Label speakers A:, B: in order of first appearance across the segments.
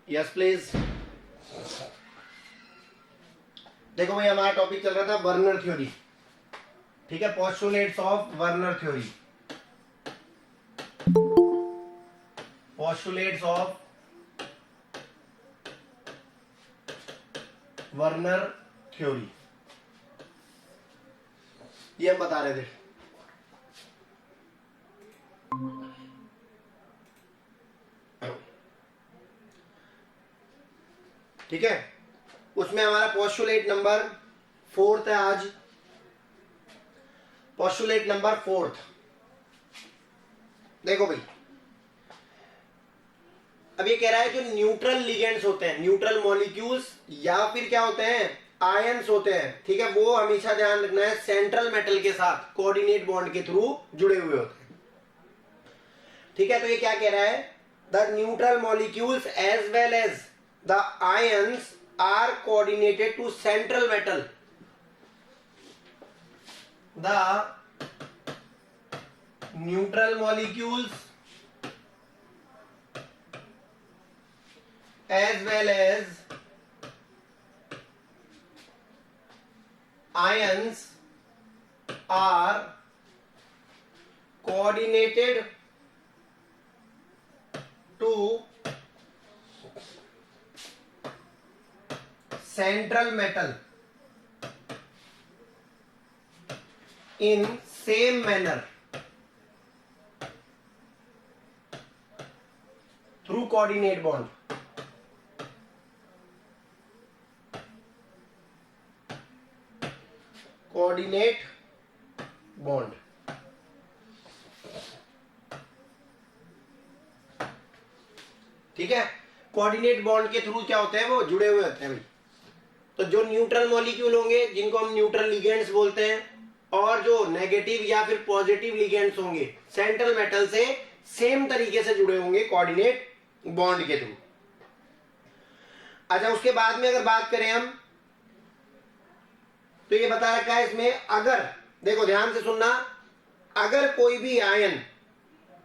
A: Yes please. देखो भाई हमारा टॉपिक चल रहा था वर्नर थ्योरी, ठीक है, postulates of Werner theory, postulates of Werner theory, ये हम बता रहे थे। ठीक है, उसमें हमारा पोस्टुलेट नंबर 4 है आज, पोस्टुलेट नंबर 4। देखो भाई, अब ये कह रहा है जो न्यूट्रल लिगेंड्स होते हैं, न्यूट्रल मॉलिक्यूल्स या फिर क्या होते हैं, आयंस होते हैं, ठीक है, वो हमेशा ध्यान रखना है सेंट्रल मेटल के साथ कोऑर्डिनेट बॉन्ड के थ्रू जुड़े हुए होते हैं। ठीक है, तो ये क्या कह रहा है, the neutral molecules as well as the ions are coordinated to central metal, the neutral molecules as well as ions are coordinated to central metal in same manner through coordinate bond। Coordinate bond, ठीक है, coordinate bond के through क्या होते हैं, वो जुड़े हुए होते हैं भाई। तो जो न्यूट्रल मॉलिक्यूल होंगे जिनको हम न्यूट्रल लिगेंड्स बोलते हैं, और जो नेगेटिव या फिर पॉजिटिव लिगेंड्स होंगे सेंट्रल मेटल से सेम तरीके से जुड़े होंगे कोऑर्डिनेट बॉन्ड के थ्रू। अच्छा, उसके बाद में अगर बात करें हम, तो ये बता रखा है इसमें, अगर देखो ध्यान से सुनना, अगर कोई भी आयन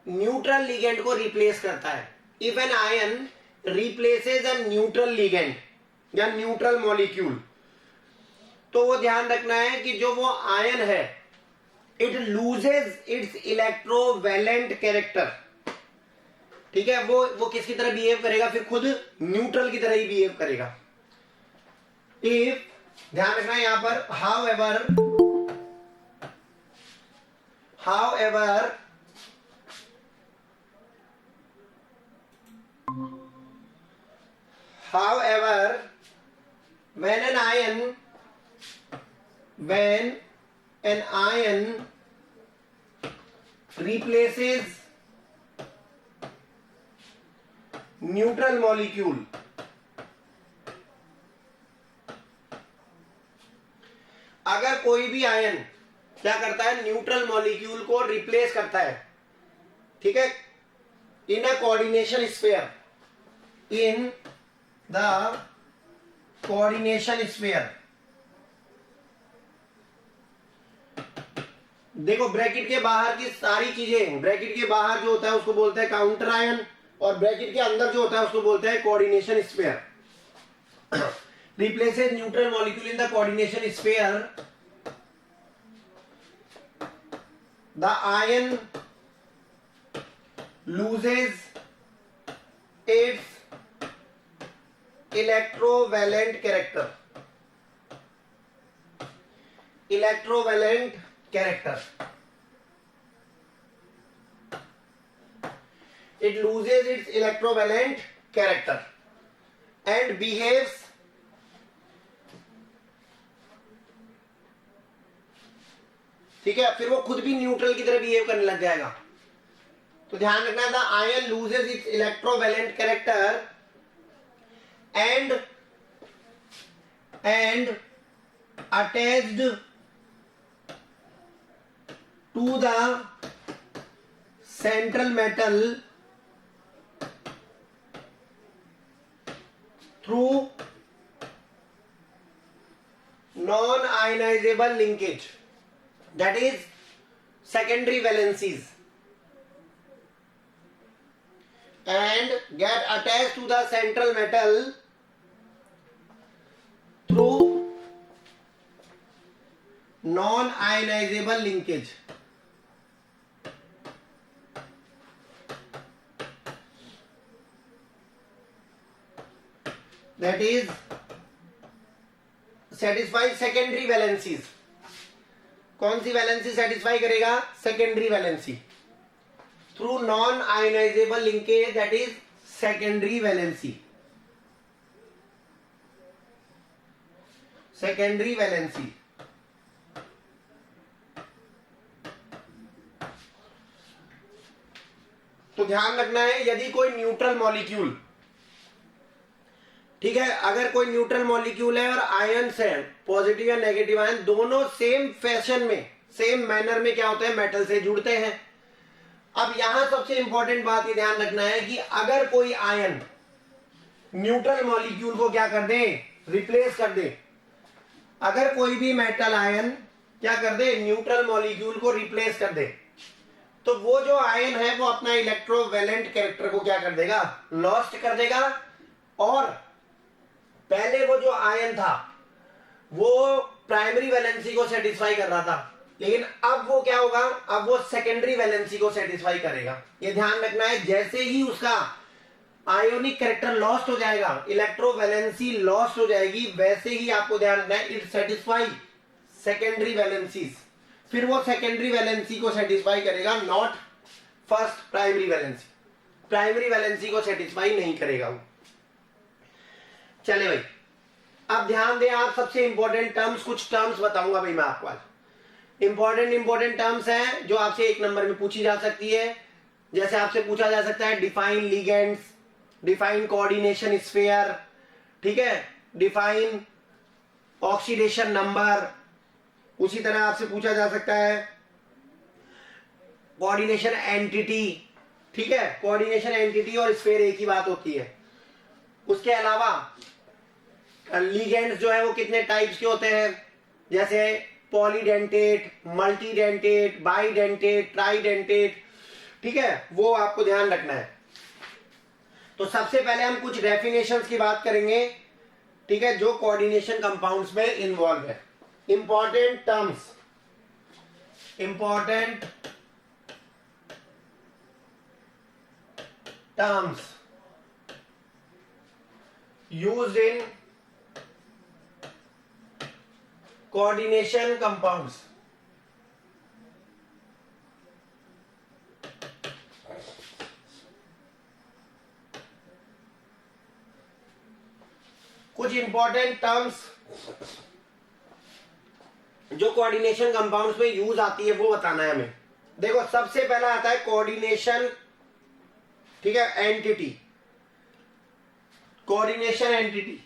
A: न्यूट्रल लिगेंड को रिप्लेस करता है, if an ion replaces a neutral ligand या न्यूट्रल मॉलिक्यूल, तो वो ध्यान रखना है कि जो वो आयन है it loses its electrovalent character. ठीक है, वो किसकी तरह बिहेव करेगा, फिर खुद न्यूट्रल की तरह ही बिहेव करेगा। इफ, ध्यान रखना है यहां पर, however when an ion replaces neutral molecule, अगर कोई भी आयन क्या करता है, न्यूट्रल मॉलिक्यूल को रिप्लेस करता है, ठीक है, in a coordination sphere, in the coordination sphere. देखो ब्रैकेट के बाहर की सारी चीजें, ब्रैकेट के बाहर जो होता है उसको बोलते हैं काउंटर आयन, और ब्रैकेट के अंदर जो होता है उसको बोलते हैं coordination sphere. replaces neutral molecule in the coordination sphere, the ion loses its electrovalent character, electrovalent character, it loses its electrovalent character and behaves ठीक है, फिर वो खुद भी न्यूट्रल की तरह बिहेव करने लग जाएगा। तो ध्यान रखना, the ion loses its electrovalent character and attached to the central metal through non ionisable linkage, that is secondary valencies। and get attached to the central metal through non-ionizable linkage. That is satisfy secondary valencies. कौन सी valency satisfy करेगा? Secondary valency through non ionisable linkage, that is secondary valency. Secondary valency तो ध्यान रखना है, यदि कोई neutral molecule, ठीक है, अगर कोई न्यूट्रल मॉलिक्यूल है और आयंस है, पॉजिटिव या नेगेटिव आयन, दोनों सेम फैशन में, सेम मैनर में क्या होते हैं? मेटल से जुड़ते हैं. अब यहां सबसे इंपॉर्टेंट बात ये ध्यान रखना है कि अगर कोई आयन न्यूट्रल मॉलिक्यूल को क्या कर दे? रिप्लेस कर दे. अगर कोई भी मेटल आयन क्या कर दे? न्यूट्रल मॉलिक्यूल को रिप्लेस कर दे, तो वो जो आयन है वो अपना इलेक्ट्रोवैलेंट कैरेक्टर को क्या कर देगा? लॉस्ट कर देगा. और पहले वो जो आयन था वो प्राइमरी वैलेंसी को सेटिस्फाई कर रहा था, लेकिन अब वो क्या होगा? अब वो सेकेंडरी वैलेंसी को सेटिस्फाई करेगा. ये ध्यान रखना है. जैसे ही उसका आयोनिक कैरेक्टर लॉस्ट हो जाएगा, इलेक्ट्रोवैलेंसी लॉस्ट हो जाएगी, वैसे ही आपको ध्यान रखना है, इट सेटिस्फाई सेकेंडरी वैलेंसीज. फिर वो सेकेंडरी वैलेंसी को सेटिस्फाई करेगा, not first primary valency. Primary valency को सेटिस्फाई नहीं करेगा वो. चले भाई, अब ध्यान दें आप. सबसे इंपॉर्टेंट टर्म्स, कुछ टर्म्स बताऊंगा भाई मैं आपको आज. इंपॉर्टेंट टर्म्स हैं जो आपसे 1 नंबर में पूछी जा सकती है. जैसे आपसे पूछा जा सकता है define ligands, define coordination sphere, ठीक है, डिफाइन ऑक्सीडेशन नंबर. उसी तरह आपसे पूछा जा सकता है कोऑर्डिनेशन एंटिटी, ठीक है, कोऑर्डिनेशन एंटिटी और स्फीयर एक ही बात होती है. उसके अलावा लिगेंड्स जो है वो कितने टाइप्स के होते हैं? जैसे पॉलीडेंटेट, मल्टीडेंटेट, बाइडेंटेट, ट्राइडेंटेट, ठीक है, वो आपको ध्यान रखना है. तो सबसे पहले हम कुछ डेफिनेशंस की बात करेंगे, ठीक है, जो कोऑर्डिनेशन कंपाउंड्स में इन्वॉल्व है. Important terms used in coordination compounds. कुछ इंपॉर्टेंट टर्म्स जो कोऑर्डिनेशन कंपाउंड्स में यूज आती है वो बताना है हमें. देखो, सबसे पहला आता है कोऑर्डिनेशन, ठीक है, एंटिटी. कोऑर्डिनेशन एंटिटी,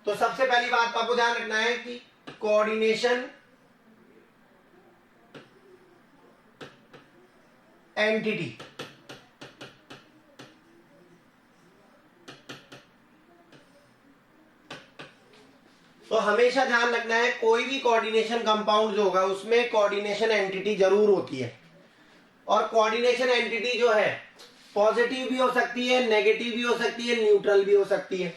A: तो सबसे पहली बात आपको ध्यान रखना है कि कोऑर्डिनेशन एंटिटी तो हमेशा ध्यान रखना है, कोई भी कोऑर्डिनेशन कंपाउंड जो होगा उसमें कोऑर्डिनेशन एंटिटी जरूर होती है. और कोऑर्डिनेशन एंटिटी जो है पॉजिटिव भी हो सकती है, नेगेटिव भी हो सकती है, न्यूट्रल भी हो सकती है.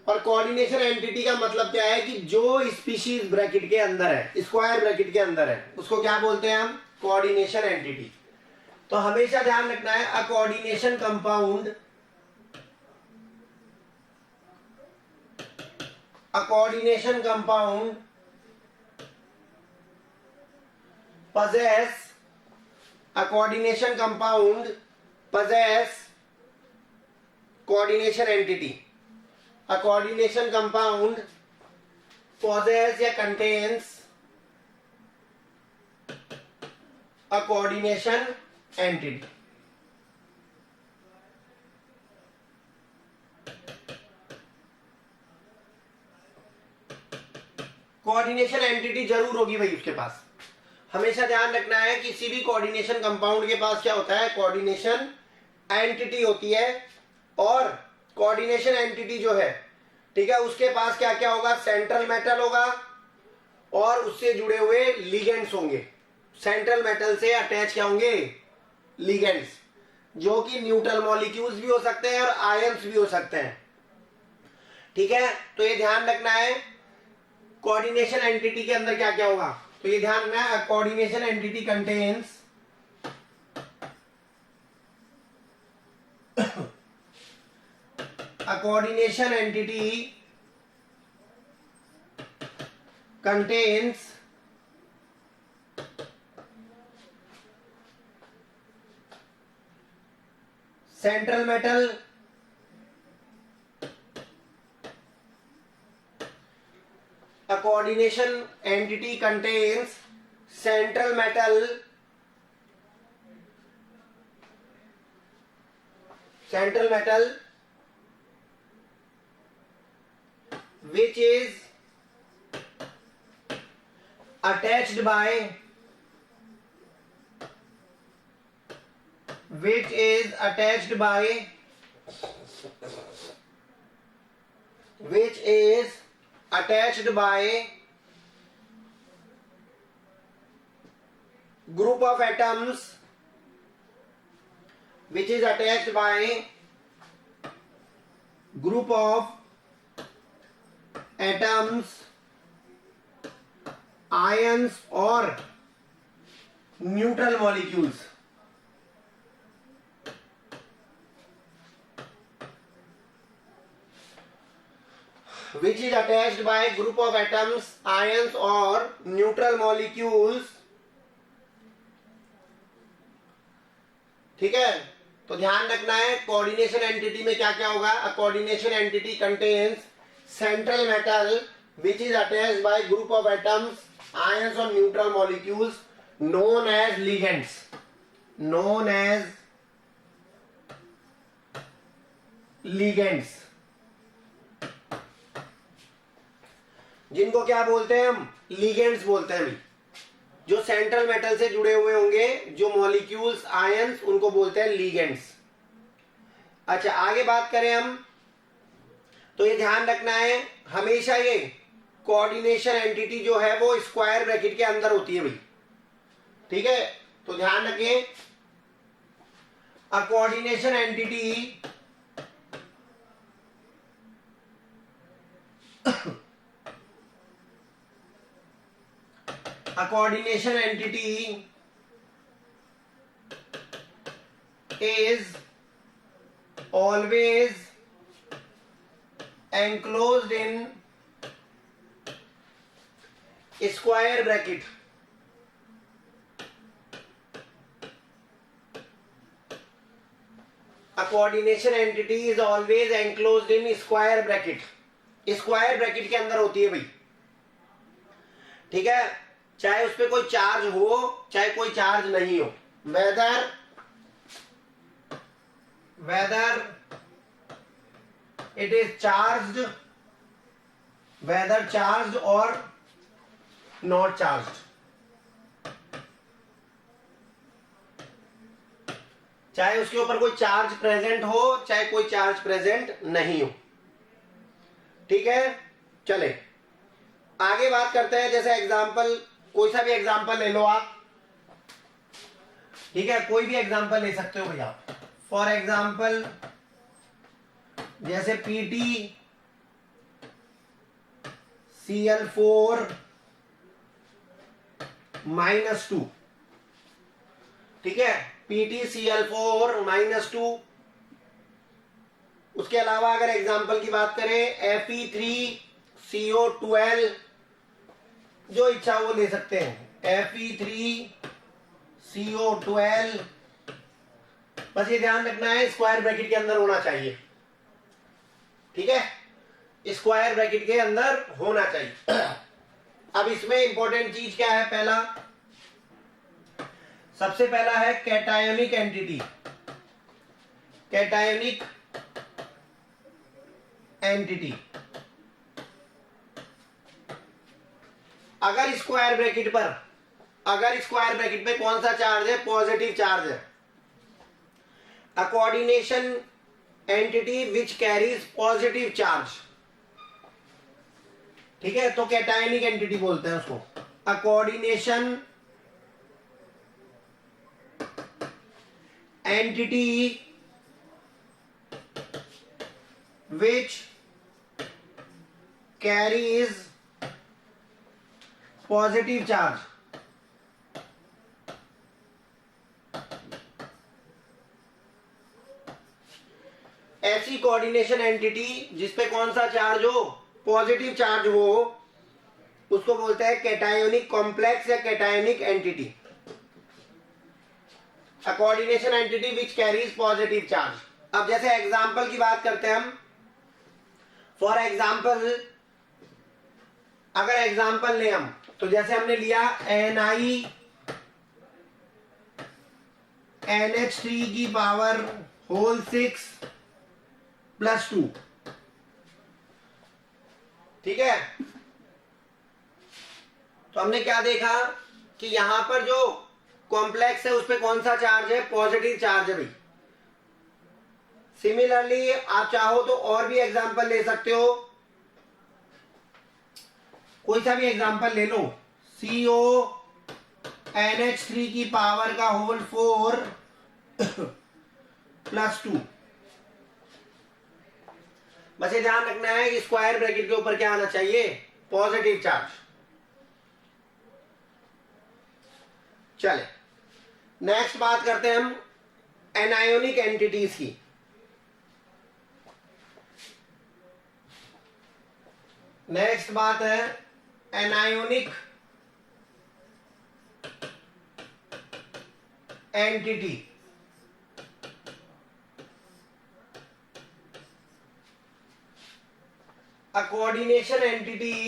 A: और कोऑर्डिनेशन एंटिटी का मतलब क्या है कि जो स्पीशीज ब्रैकेट के अंदर है, स्क्वायर ब्रैकेट के अंदर है, उसको क्या बोलते हैं हम? Coordination entity. तो हमेशा ध्यान रखना है, अ coordination compound, a coordination compound possess coordination entity. A coordination compound possess या contains a coordination entity. Coordination entity जरूर होगी भाई उसके पास. हमेशा ध्यान रखना है किसी भी कोऑर्डिनेशन कंपाउंड के पास क्या होता है? कोऑर्डिनेशन एंटिटी होती है. और कोऑर्डिनेशन एंटिटी जो है, ठीक है, उसके पास क्या क्या होगा? सेंट्रल मेटल होगा और उससे जुड़े हुए लिगेंड्स होंगे. सेंट्रल मेटल से अटैच क्या होंगे? लिगेंड्स. जो कि न्यूट्रल मॉलिक्यूल्स भी हो सकते हैं और आयंस भी हो सकते हैं। ठीक है, तो ये ध्यान रखना है कोऑर्डिनेशन एंटिटी के अंदर क्या क्या होगा। तो ये ध्यान रखना है, coordination entity contains a coordination entity contains central metal, a coordination entity contains central metal, which is attached by group of atoms, ions or neutral molecules, which is attached by group of atoms, ions or neutral molecules। ठीक है, तो ध्यान रखना है coordination entity में क्या क्या होगा। अ coordination entity contains central metal which is attached by group of atoms, ions or neutral molecules known as ligands, जिनको क्या बोलते हैं हम, लिगेंड्स बोलते हैं। जो सेंट्रल मेटल से जुड़े हुए होंगे जो मॉलिक्यूल्स, आयंस, उनको बोलते हैं लिगेंड्स। अच्छा, आगे बात करें हम, तो ये ध्यान रखना है हमेशा ये कोऑर्डिनेशन एंटिटी जो है वो स्क्वायर ब्रैकेट के अंदर होती है भाई। ठीक है, तो ध्यान रखें अ coordination entity is always enclosed in square bracket। A coordination entity is always enclosed in square bracket। Square bracket के अंदर होती है भाई। ठीक है, चाहे उस पर कोई चार्ज हो चाहे कोई चार्ज नहीं हो, whether it is charged, whether charged or not charged, चाहे उसके ऊपर कोई चार्ज प्रेजेंट हो चाहे कोई चार्ज प्रेजेंट नहीं हो। ठीक है, चले आगे बात करते हैं। जैसे एग्जांपल, कोई सा भी एग्जांपल ले लो आप। ठीक है, कोई भी एग्जांपल ले सकते हो भैया। फॉर एग्जांपल जैसे PT Cl4 -2। ठीक है, PT Cl4 -2। उसके अलावा अगर एग्जांपल की बात करें Fe3CO12, जो इच्छा वो ले सकते हैं। Fe3CO12, बस ये ध्यान रखना है स्क्वायर ब्रैकेट के अंदर होना चाहिए। ठीक है, स्क्वायर ब्रैकेट के अंदर होना चाहिए। अब इसमें इंपॉर्टेंट चीज क्या है, सबसे पहला है कैटायोनिक एंटिटी। अगर स्क्वायर ब्रैकेट पे कौन सा चार्ज है, पॉजिटिव चार्ज है। अ coordination entity which carries positive charge. ठीक है, तो कैटायोनिक एंटिटी बोलते हैं उसको। अ coordination entity which carries positive charge. ऐसी कोऑर्डिनेशन एंटिटी जिसपे कौन सा चार्ज हो, पॉजिटिव चार्ज हो, उसको बोलते हैं कैटायोनिक कॉम्प्लेक्स या cationic entity. A coordination entity which carries positive charge. अब जैसे एग्जांपल की बात करते हैं हम, फॉर एग्जांपल अगर एग्जांपल लें हम, तो जैसे हमने लिया NiNH3 की पावर होल 6 प्लस 2, ठीक है। तो हमने क्या देखा कि यहां पर जो कॉम्प्लेक्स है उस पे कौन सा चार्ज है, पॉजिटिव चार्ज है भाई। सिमिलरली आप चाहो तो और भी एग्जांपल ले सकते हो, कोई सा भी एग्जांपल ले लो। CONH3 की पावर का होल 4 प्लस 2। बस ये ध्यान रखना है कि स्क्वायर ब्रैकेट के ऊपर क्या आना चाहिए, पॉजिटिव चार्ज। चले नेक्स्ट बात करते हैं हम एनायोनिक एंटिटीज की। नेक्स्ट बात है anionic entity. A coordination entity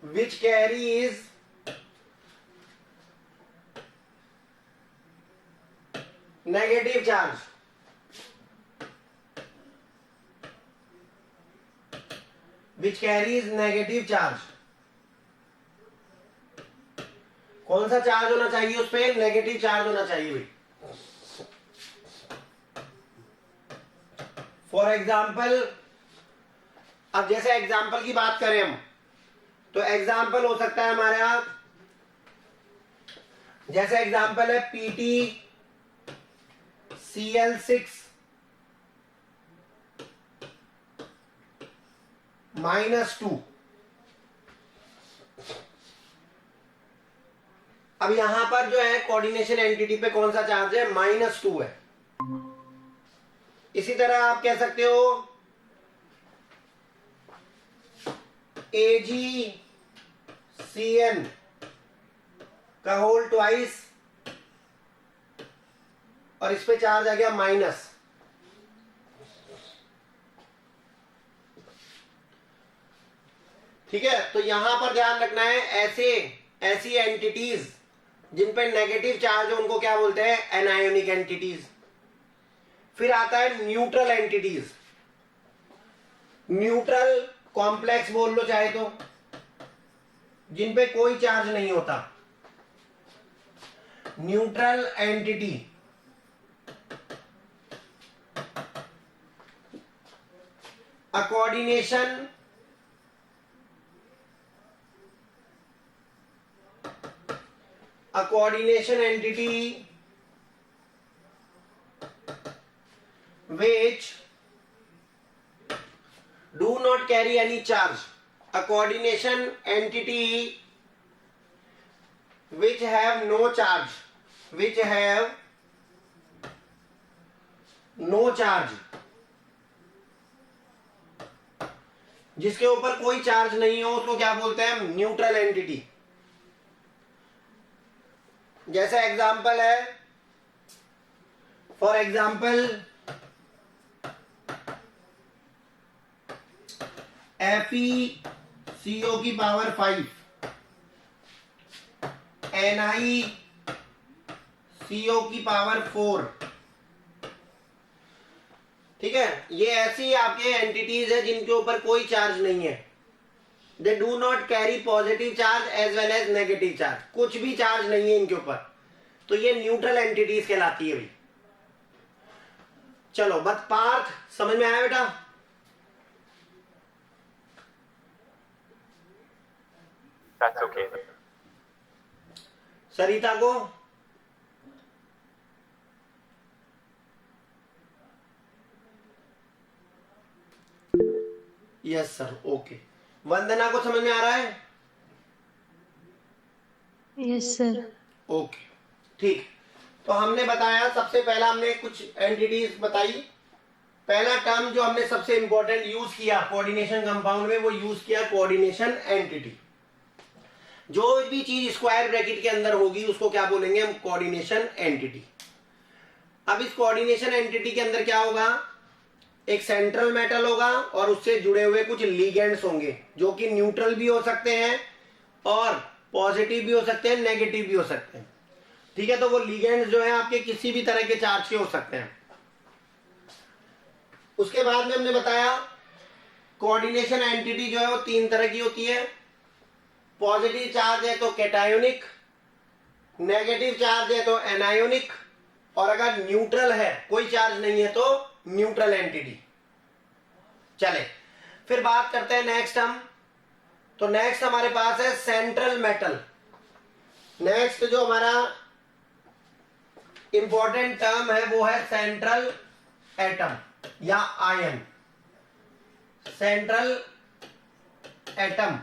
A: which carries negative charge, कौन सा चार्ज होना चाहिए उस पे, नेगेटिव चार्ज होना चाहिए भाई। फॉर एग्जाम्पल अब जैसे एग्जाम्पल की बात करें हम, तो एग्जाम्पल हो सकता है हमारे यहां, जैसे एग्जाम्पल है PtCl6 -2। अब यहां पर जो है कोऑर्डिनेशन एंटिटी पे कौन सा चार्ज है, -2 है। इसी तरह आप कह सकते हो AgCN का होल ट्वाइस, और इस पे चार्ज आ गया माइनस। ठीक है, तो यहां पर ध्यान रखना है ऐसी एंटिटीज जिन पे नेगेटिव चार्ज है उनको क्या बोलते हैं, एनायोनिक एंटिटीज। फिर आता है न्यूट्रल एंटिटीज। न्यूट्रल कॉम्प्लेक्स बोल लो चाहे तो, जिन पे कोई चार्ज नहीं होता। Neutral entity a coordination entity which do not carry any charge, a coordination entity which have no charge, जिसके ऊपर कोई चार्ज नहीं हो उसको क्या बोलते हैं, न्यूट्रल एंटिटी। जैसा एग्जाम्पल है, फॉर एग्जाम्पल FeCO की पावर 5, NiCO की पावर 4। ठीक है, ये ऐसी आपके एंटिटीज है जिनके ऊपर कोई चार्ज नहीं है। They do not carry positive charge as well as negative charge, कुछ भी चार्ज नहीं है इनके ऊपर, तो ये न्यूट्रल एंटिटीज कहलाती है भाई। चलो बस पार्थ समझ में आया बेटा?
B: That's okay.
A: सरिता को यस सर, ओके। वंदना को समझ में आ रहा है?
C: Yes sir.
A: ओके, ठीक। तो हमने बताया, सबसे पहला हमने कुछ एंटिटीज बताई। पहला टर्म जो हमने सबसे इंपॉर्टेंट यूज किया कोऑर्डिनेशन कंपाउंड में, वो यूज किया कोऑर्डिनेशन एंटिटी। जो भी चीज स्क्वायर ब्रैकेट के अंदर होगी उसको क्या बोलेंगे हम? Coordination entity. अब इस कोऑर्डिनेशन एंटिटी के अंदर क्या होगा? एक सेंट्रल मेटल होगा और उससे जुड़े हुए कुछ लिगेंड्स होंगे, जो कि न्यूट्रल भी हो सकते हैं और पॉजिटिव भी हो सकते हैं, नेगेटिव भी हो सकते हैं। ठीक है, तो वो लिगेंड्स जो है आपके किसी भी तरह के चार्ज के हो सकते हैं। उसके बाद में हमने बताया कोऑर्डिनेशन एंटिटी जो है वो तीन तरह की होती है। पॉजिटिव चार्ज है तो कैटायोनिक, नेगेटिव चार्ज है तो एनायोनिक, और अगर न्यूट्रल है, कोई चार्ज नहीं है, तो न्यूट्रल एंटिटी। चले फिर बात करते हैं नेक्स्ट हम। तो नेक्स्ट हमारे पास है सेंट्रल मेटल। नेक्स्ट जो हमारा इंपॉर्टेंट टर्म है वो है सेंट्रल एटम या ion. Central atom,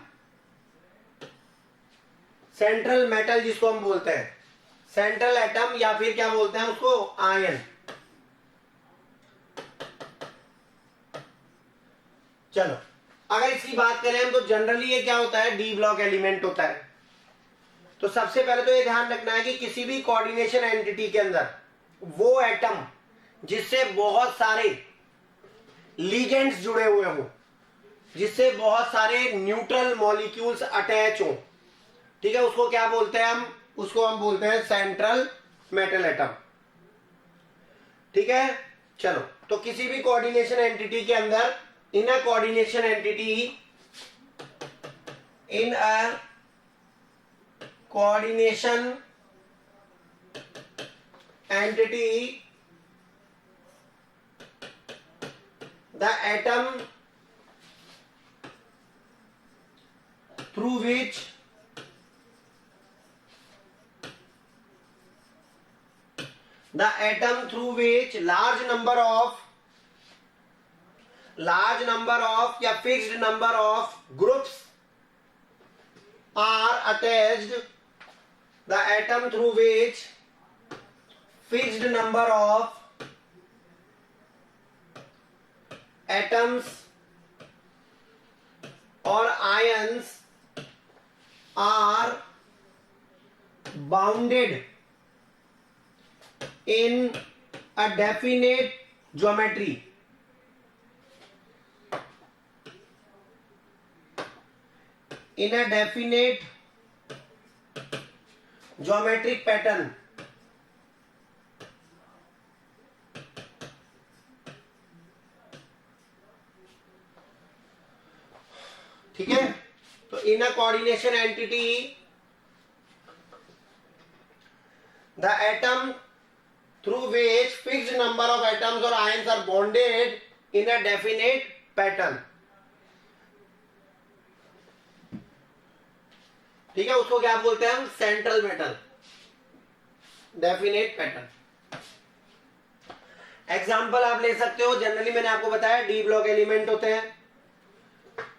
A: central metal जिसको हम बोलते हैं, सेंट्रल एटम या फिर क्या बोलते हैं उसको? आयन। चलो अगर इसकी बात करें हम, तो जनरली ये क्या होता है? डी ब्लॉक एलिमेंट होता है। तो सबसे पहले तो ये ध्यान रखना है कि किसी भी कोऑर्डिनेशन एंटिटी के अंदर वो एटम जिससे बहुत सारे लिगेंड्स जुड़े हुए हो, जिससे बहुत सारे न्यूट्रल मॉलिक्यूल्स अटैच हो, ठीक है, उसको क्या बोलते हैं हम? उसको हम बोलते हैं सेंट्रल मेटल एटम। ठीक है, चलो तो किसी भी कोऑर्डिनेशन एंटिटी के अंदर, in a coordination entity, in a coordination entity, the atom through which large number of या fixed number of groups are attached, the atom through which fixed number of atoms or ions are bounded in a definite geometry, in a definite geometric pattern. ठीक है, तो in a coordination entity the atom through which fixed number of atoms और ions are bonded in a definite pattern. ठीक है, उसको क्या बोलते हैं हम? Central metal, definite pattern. Example आप ले सकते हो, जनरली मैंने आपको बताया डी ब्लॉक एलिमेंट होते हैं।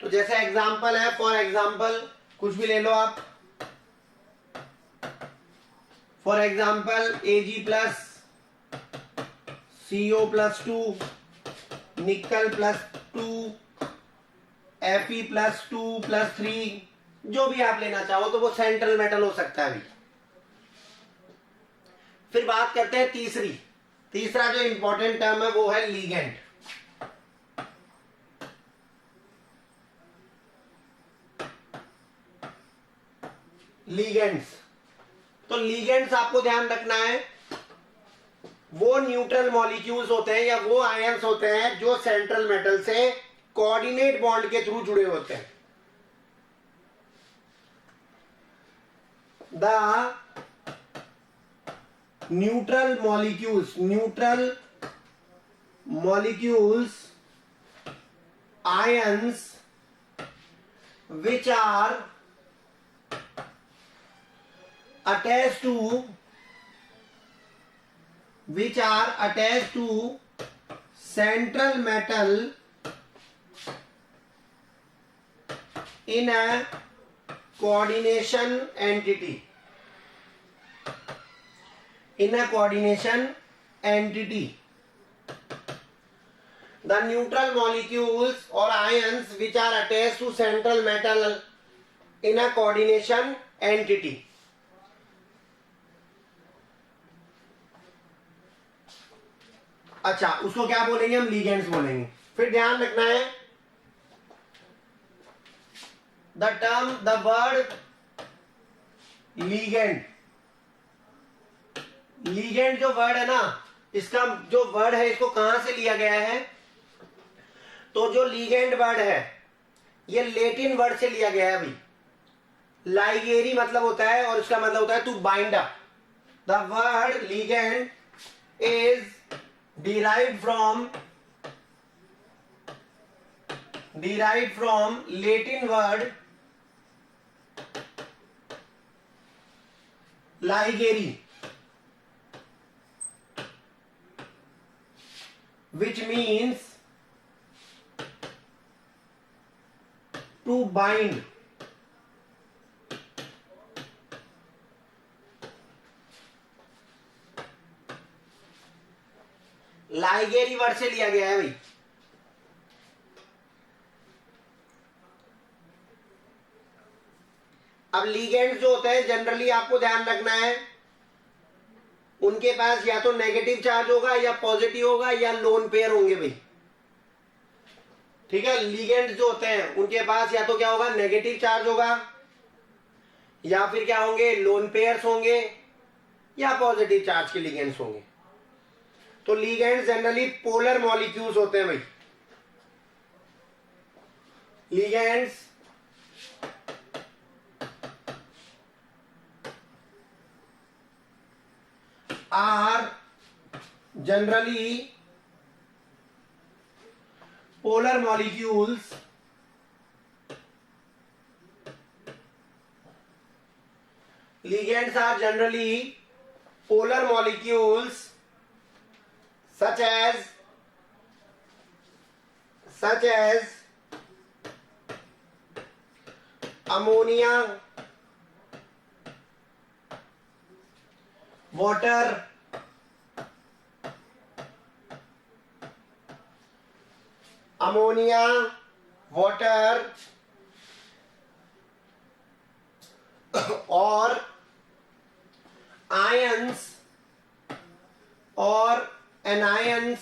A: तो जैसे एग्जाम्पल है, फॉर एग्जाम्पल कुछ भी ले लो आप। For example Ag plus CO plus 2, nickel plus 2, Fe plus 2 plus 3, जो भी आप लेना चाहो तो वो सेंट्रल मेटल हो सकता है अभी। फिर बात करते हैं तीसरा जो इंपॉर्टेंट टर्म है वो है लीगेंड। लीगेंड्स, तो लीगेंड्स आपको ध्यान रखना है, वो न्यूट्रल मॉलिक्यूल्स होते हैं या वो आयंस होते हैं जो सेंट्रल मेटल से कोऑर्डिनेट बॉन्ड के थ्रू जुड़े होते हैं। The neutral molecules ions which are attached to which are attached to central metal in a coordination entity. In a coordination entity, the neutral molecules or ions which are attached to central metal in a coordination entity. अच्छा, उसको क्या बोलेंगे हम? Ligands बोलेंगे। फिर ध्यान रखना है the word ligand, ligand जो वर्ड है ना, इसका जो वर्ड है इसको कहां से लिया गया है? तो जो ligand वर्ड है ये लेटिन वर्ड से लिया गया है भाई। लाइगेरी मतलब होता है और इसका मतलब होता है to bind up. The word ligand is derived from Latin word ligere, which means to bind. लाइगेरी वर्ड से लिया गया है भाई। अब लिगेंड जो होते हैं जनरली आपको ध्यान रखना है उनके पास या तो नेगेटिव चार्ज होगा या पॉजिटिव होगा या लोन पेयर होंगे भाई। ठीक है, लिगेंड जो होते हैं उनके पास या तो क्या होगा? नेगेटिव चार्ज होगा या फिर क्या होंगे? लोन पेयर्स होंगे या पॉजिटिव चार्ज के लिगेंड्स होंगे। तो लिगेंड जनरली पोलर मॉलिक्यूल्स होते हैं भाई। Ligands are generally polar molecules ligands are generally polar molecules such as ammonia, water, ammonia, water और ions और anions,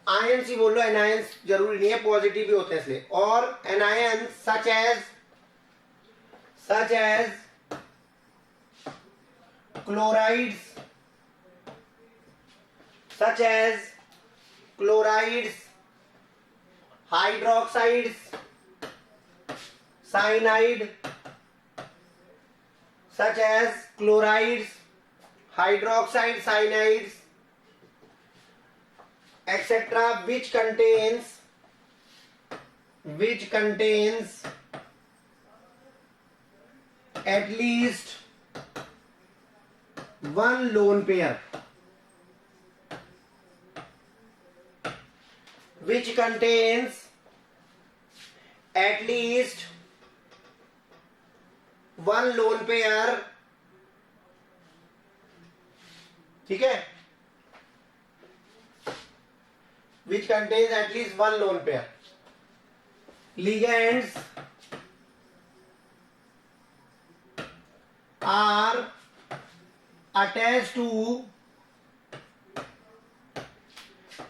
A: ions ही बोल लो, anions जरूरी नहीं है, पॉजिटिव भी होते हैं इसलिए। और anions such as chlorides, hydroxides, cyanide, such as chlorides, hydroxide, cyanides, etc., which contains at least one lone pair, which contains at least one lone pair। ठीक है, which contains at least one lone pair। Ligands are attached to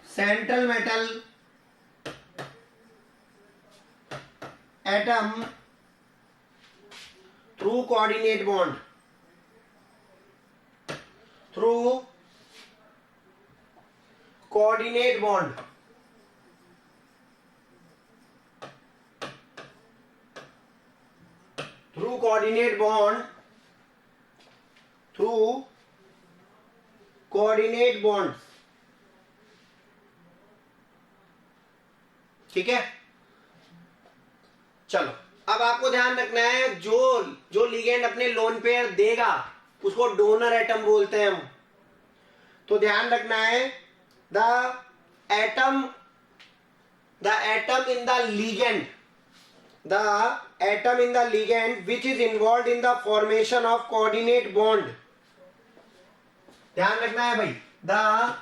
A: central metal atom through coordinate bond, through coordinate bond। through coordinate bond, through coordinate bonds। ठीक है, चलो अब आपको ध्यान रखना है जो लिगेंड अपने लोन पेयर देगा उसको डोनर एटम बोलते हैं हम। तो ध्यान रखना है, the atom in the ligand, the atom in the ligand which is involved in the formation of coordinate bond, ध्यान रखना है भाई, the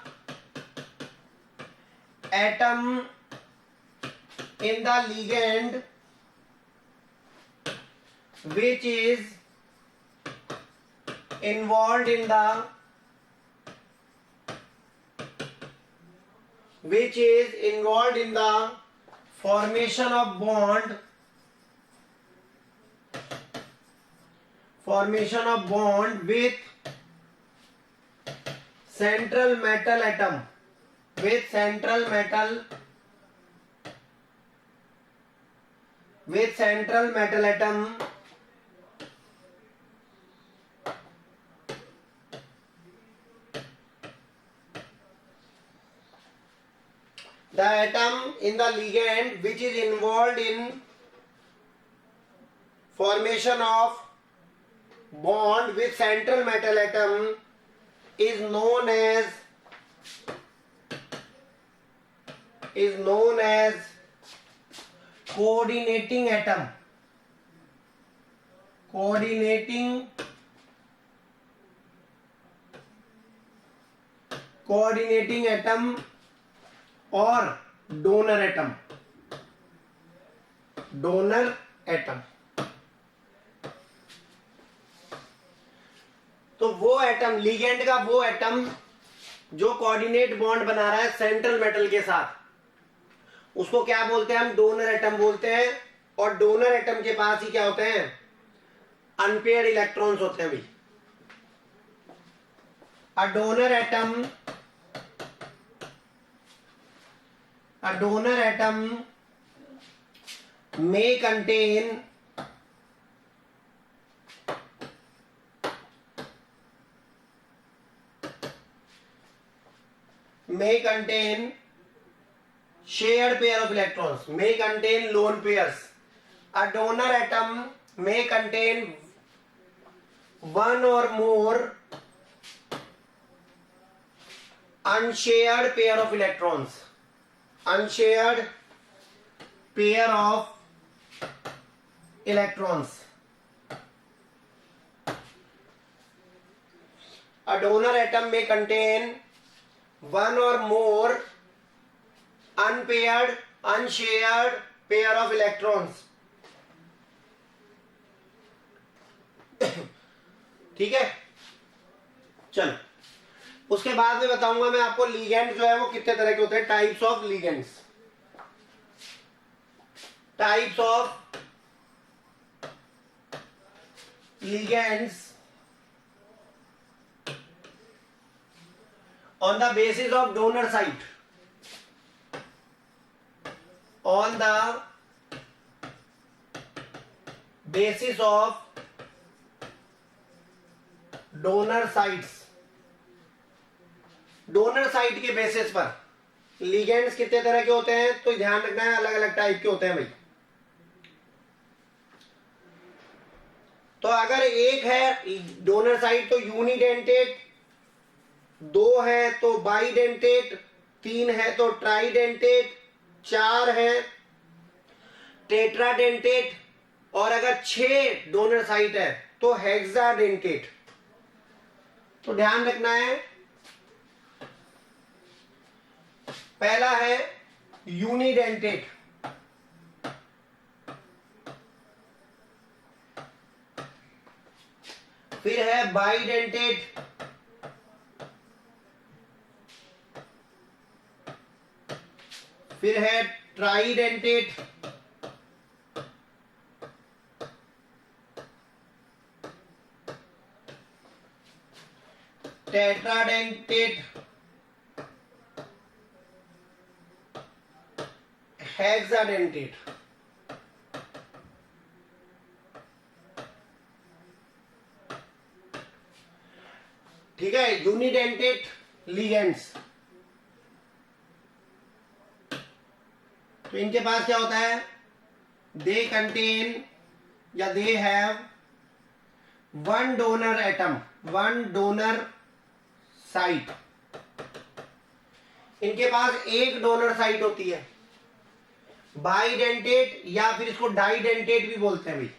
A: atom in the ligand which is involved in the formation of bond with central metal atom, the atom in the ligand which is involved in formation of bond with central metal atom is known as coordinating atom. Coordinating atom और donor atom. तो वो atom, ligand का वो atom जो coordinate bond बना रहा है central metal के साथ, उसको क्या बोलते हैं हम? डोनर एटम बोलते हैं। और डोनर एटम के पास ही क्या होते हैं? अनपेयर्ड इलेक्ट्रॉन्स होते हैं भाई। A donor atom may contain shared pair of electrons, may contain lone pairs. A donor atom may contain one or more unshared pair of electrons. Unshared pair of electrons. A donor atom may contain one or more unshared pair of electrons. ठीक है, चलो उसके बाद में बताऊंगा मैं आपको ligand जो है वो कितने तरह के होते हैं। Types of ligands, on the basis of donor site, on the basis of donor sites, donor site के बेसिस पर लिगेंड्स कितने तरह के होते हैं? तो ध्यान रखना है, अलग अलग टाइप के होते हैं भाई। तो अगर एक है डोनर साइट तो यूनिडेंटेट, दो है तो बाइडेंटेट, तीन है तो ट्राइडेंटेट, चार है टेट्राडेंटेट, और अगर 6 डोनर साइट है तो हेक्साडेंटेट। तो ध्यान रखना है, पहला है यूनिडेंटेट, फिर है बाइडेंटेट, फिर है ट्राइडेंटेट, टेट्राडेंटेट, हेक्साडेंटेट। ठीक है, यूनिडेंटेट लिगेंड्स, तो इनके पास क्या होता है? They have one donor atom, one donor site, इनके पास एक डोनर साइट होती है, बाइडेंटेट या फिर इसको डाइडेंटेट भी बोलते हैं भाई,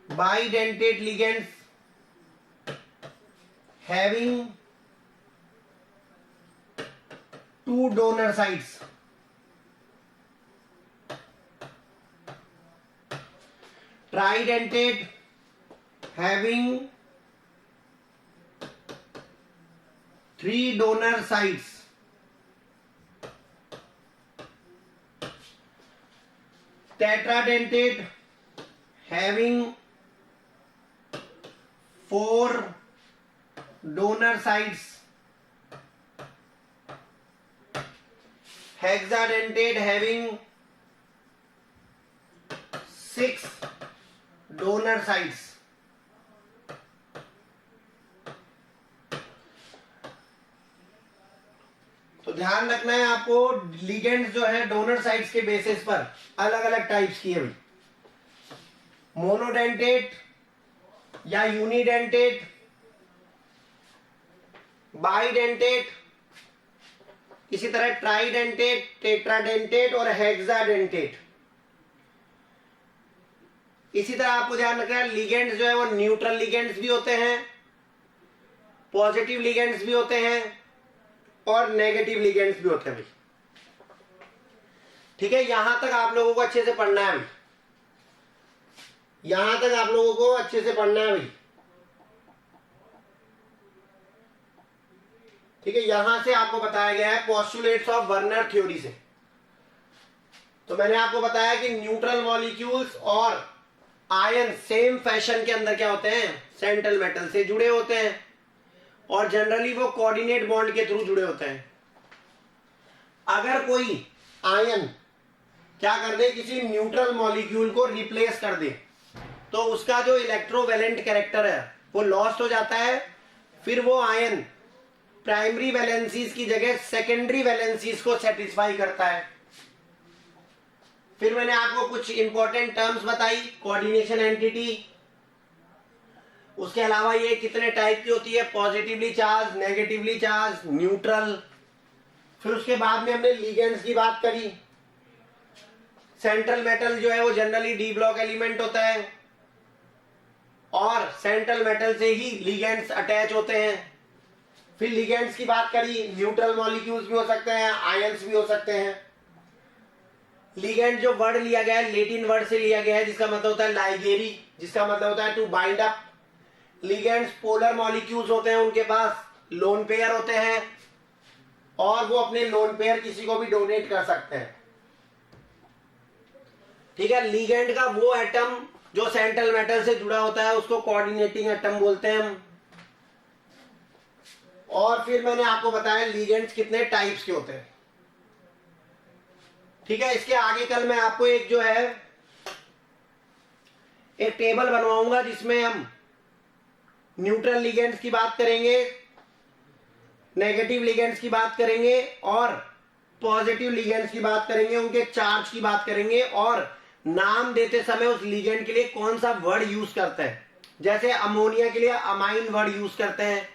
A: bidentate ligands having two donor sites, tridentate having three donor sites, tetradentate having 4 donor sites, hexadentate having 6 donor sites, तो ध्यान रखना है आपको, लिगेंड्स जो है डोनर साइट्स के बेसिस पर अलग अलग टाइप्स की है भाई, मोनोडेंटेट या यूनिडेंटेट, बाइडेंटेट, इसी तरह ट्राइडेंटेट, टेट्राडेंटेट और हेक्साडेंटेट। इसी तरह आपको ध्यान रखना है लिगेंड्स जो है वो न्यूट्रल लिगेंड्स भी होते हैं, पॉजिटिव लिगेंड्स भी होते हैं और नेगेटिव लिगेंड्स भी होते हैं भाई। ठीक है, यहां तक आप लोगों को अच्छे से पढ़ना है भाई, यहां तक आप लोगों को अच्छे से पढ़ना है भाई। ठीक है, यहां से आपको बताया गया है पोस्टुलेट्स ऑफ वर्नर थ्योरी से। तो मैंने आपको बताया कि न्यूट्रल मॉलिक्यूल्स और आयन सेम फैशन के अंदर क्या होते हैं, सेंट्रल मेटल से जुड़े होते हैं और जनरली वो कोऑर्डिनेट बॉन्ड के थ्रू जुड़े होते हैं। अगर कोई आयन क्या कर दे, किसी न्यूट्रल मॉलिक्यूल को रिप्लेस कर दे, तो उसका जो इलेक्ट्रोवैलेंट कैरेक्टर है वो लॉस्ट हो जाता है, फिर वो आयन प्राइमरी वैलेंसीज की जगह सेकेंडरी वैलेंसीज को सेटिस्फाई करता है। फिर मैंने आपको कुछ इंपॉर्टेंट टर्म्स बताई, कोऑर्डिनेशन एंटिटी, उसके अलावा ये कितने टाइप की होती है, positively charge, negatively charge, neutral. फिर उसके बाद में हमने लिगेंड्स की बात करी, सेंट्रल मेटल जो है वो जनरली डी ब्लॉक एलिमेंट होता है और सेंट्रल मेटल से ही लिगेंड्स अटैच होते हैं। फिर लिगेंड्स की बात करी, न्यूट्रल मॉलिक्यूल्स भी हो सकते हैं, आयंस भी हो सकते हैं। लिगेंड जो वर्ड लिया गया है लेटिन वर्ड से लिया गया है, जिसका मतलब होता है लाइगेरी, जिसका मतलब होता है to bind up. Ligands polar molecules होते हैं, उनके पास लोन पेयर होते हैं और वो अपने लोन पेयर किसी को भी डोनेट कर सकते हैं। ठीक है, लिगेंड का वो एटम जो सेंट्रल मेटल से जुड़ा होता है उसको कोऑर्डिनेटिंग एटम बोलते हैं हम। और फिर मैंने आपको बताया लिगेंड्स कितने टाइप्स के होते हैं। ठीक है, इसके आगे कल मैं आपको एक जो है एक टेबल बनवाऊंगा जिसमें हम न्यूट्रल लिगेंड्स की बात करेंगे, नेगेटिव लिगेंड्स की बात करेंगे और पॉजिटिव लिगेंड्स की बात करेंगे, उनके चार्ज की बात करेंगे और नाम देते समय उस लिगेंड के लिए कौन सा वर्ड यूज करते हैं। जैसे अमोनिया के लिए अमाइन वर्ड यूज करते हैं,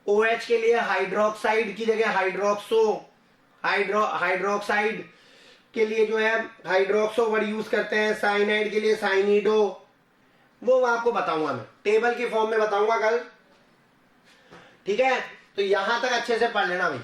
A: OH के लिए हाइड्रोक्साइड की जगह हाइड्रोक्सो, हाइड्रोक्साइड के लिए जो है हाइड्रोक्सो वर्ड यूज करते हैं, साइनाइड के लिए साइनिडो। वो आपको बताऊंगा, मैं टेबल के फॉर्म में बताऊंगा कल। ठीक है, तो यहां तक अच्छे से पढ़ लेना भाई।